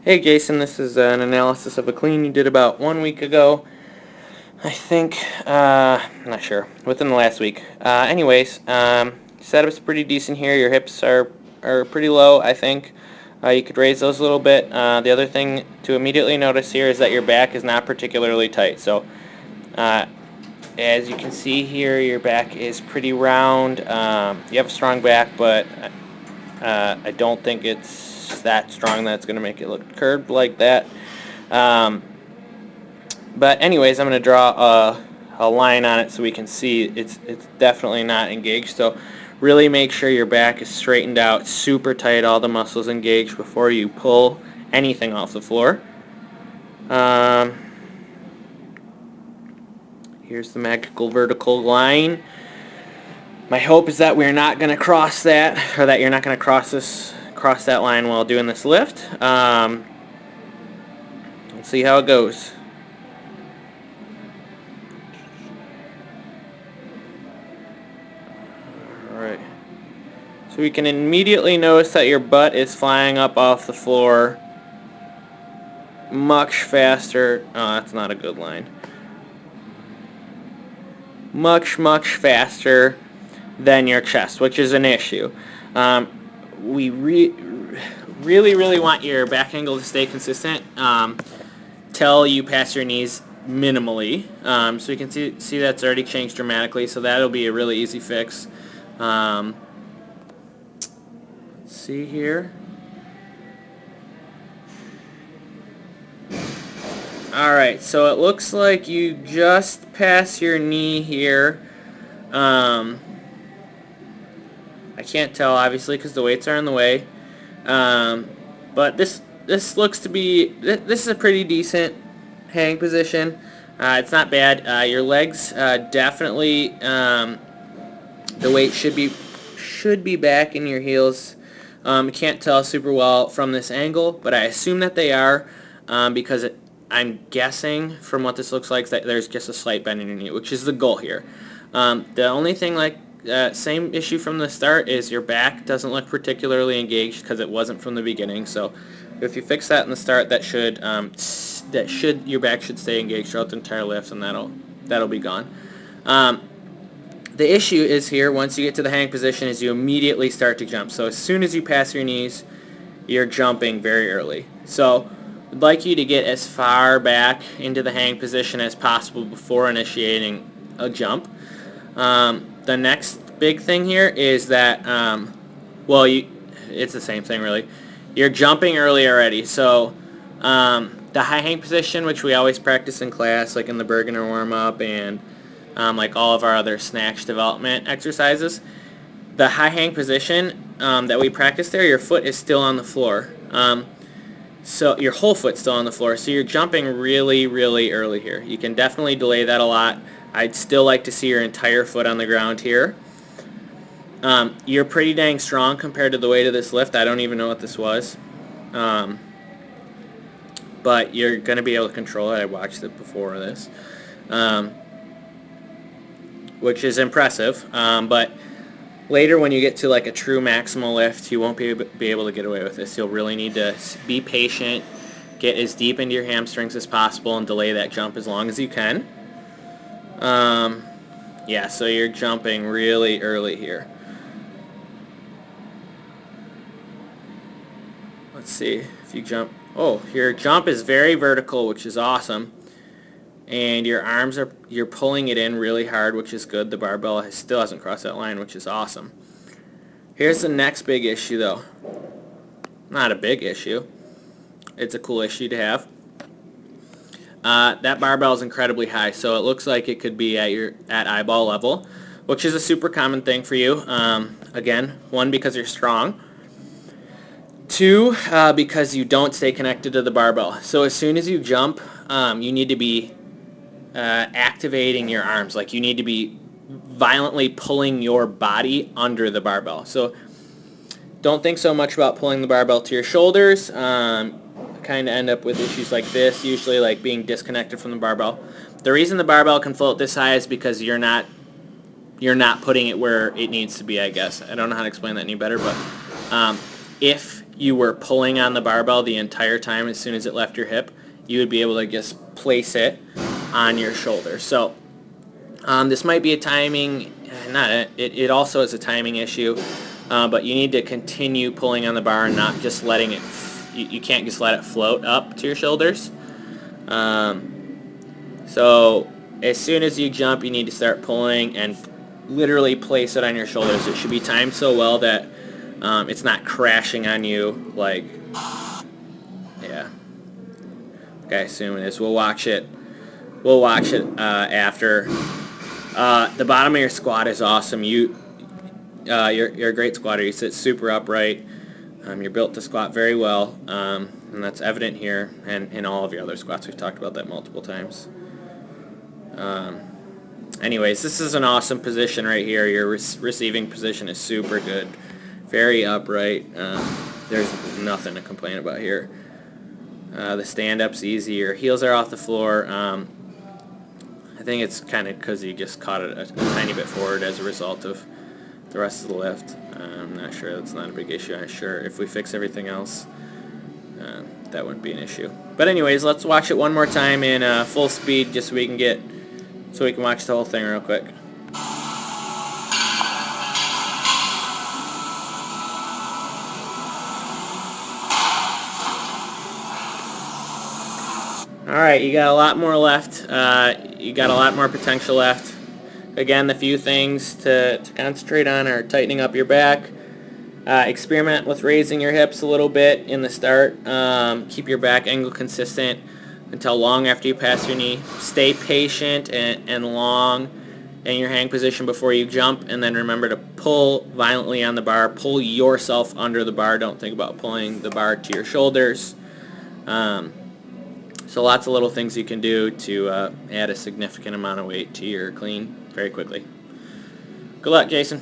Hey Jason, this is an analysis of a clean you did about 1 week ago. I think, I'm not sure, within the last week. Setup's pretty decent here. Your hips are pretty low, I think. You could raise those a little bit. The other thing to immediately notice here is that your back is not particularly tight. So, as you can see here, your back is pretty round. You have a strong back, but I don't think it's that strong that it's going to make it look curved like that. But anyways, I'm going to draw a line on it so we can see it's definitely not engaged. So really make sure your back is straightened out, super tight, all the muscles engaged before you pull anything off the floor. Here's the magical vertical line. My hope is that we're not going to cross that, or that you're not going to cross that line while doing this lift. Let's see how it goes. Alright. So we can immediately notice that your butt is flying up off the floor much faster. Oh, that's not a good line. Much faster than your chest, which is an issue. We really want your back angle to stay consistent till you pass your knees minimally. So you can see that's already changed dramatically, so that'll be a really easy fix. Let's see here. Alright, so it looks like you just pass your knee here. I can't tell, obviously, because the weights are in the way. But this looks to be, this is a pretty decent hang position. It's not bad. Your legs definitely, the weight should be back in your heels. I can't tell super well from this angle, but I assume that they are because I'm guessing from what this looks like that there's just a slight bend in your knee, which is the goal here. The only thing, same issue from the start, is your back doesn't look particularly engaged because it wasn't from the beginning. So if you fix that in the start, your back should stay engaged throughout the entire lift, and that'll be gone. The issue is here, once you get to the hang position, is you immediately start to jump. So as soon as you pass your knees, you're jumping very early. So I'd like you to get as far back into the hang position as possible before initiating a jump. The next big thing here is that, it's the same thing really. You're jumping early already. So the high hang position, which we always practice in class, like in the Bergener warm-up and like all of our other snatch development exercises, the high hang position that we practice there, your foot is still on the floor. So your whole foot's still on the floor, so you're jumping really early here. You can definitely delay that a lot. I'd still like to see your entire foot on the ground here. You're pretty dang strong compared to the weight of this lift. I don't even know what this was. But you're going to be able to control it. I watched it before this. Which is impressive. But later when you get to like a true maximal lift, you won't be able to get away with this. You'll really need to be patient, get as deep into your hamstrings as possible, and delay that jump as long as you can. Yeah, so you're jumping really early here. Let's see if you jump. Oh, your jump is very vertical, which is awesome. And your arms you're pulling it in really hard, which is good. The barbell still hasn't crossed that line, which is awesome. Here's the next big issue, though. Not a big issue. It's a cool issue to have. That barbell is incredibly high, so it looks like it could be at eyeball level, which is a super common thing for you. Again, one, because you're strong. Two, because you don't stay connected to the barbell. So as soon as you jump, you need to be activating your arms. Like, you need to be violently pulling your body under the barbell. So don't think so much about pulling the barbell to your shoulders. Kind of end up with issues like this, usually like being disconnected from the barbell. The reason the barbell can float this high is because you're not putting it where it needs to be, I guess. I don't know how to explain that any better, but if you were pulling on the barbell the entire time as soon as it left your hip, you would be able to just place it on your shoulder. So this might be a timing, it also is a timing issue, but you need to continue pulling on the bar and not just letting it, you can't just let it float up to your shoulders. So as soon as you jump, you need to start pulling and literally place it on your shoulders. It should be timed so well that it's not crashing on you, like, yeah. Okay, assume it is. We'll watch it. We'll watch it after. The bottom of your squat is awesome. You're a great squatter. You sit super upright. You're built to squat very well, and that's evident here and in all of your other squats. We've talked about that multiple times. Anyways, this is an awesome position right here. Your receiving position is super good. Very upright. There's nothing to complain about here. The stand-up's easy. Your heels are off the floor. I think it's kind of because you just caught it a tiny bit forward as a result of the rest of the lift. I'm not sure. That's not a big issue. I'm sure if we fix everything else, that wouldn't be an issue. But anyways, let's watch it one more time in full speed just so we can watch the whole thing real quick. Alright, you got a lot more left. You got a lot more potential left. Again, the few things to concentrate on are tightening up your back. Experiment with raising your hips a little bit in the start. Keep your back angle consistent until long after you pass your knee. Stay patient and long in your hang position before you jump, and then remember to pull violently on the bar. Pull yourself under the bar. Don't think about pulling the bar to your shoulders. So lots of little things you can do to add a significant amount of weight to your clean very quickly. Good luck, Jason.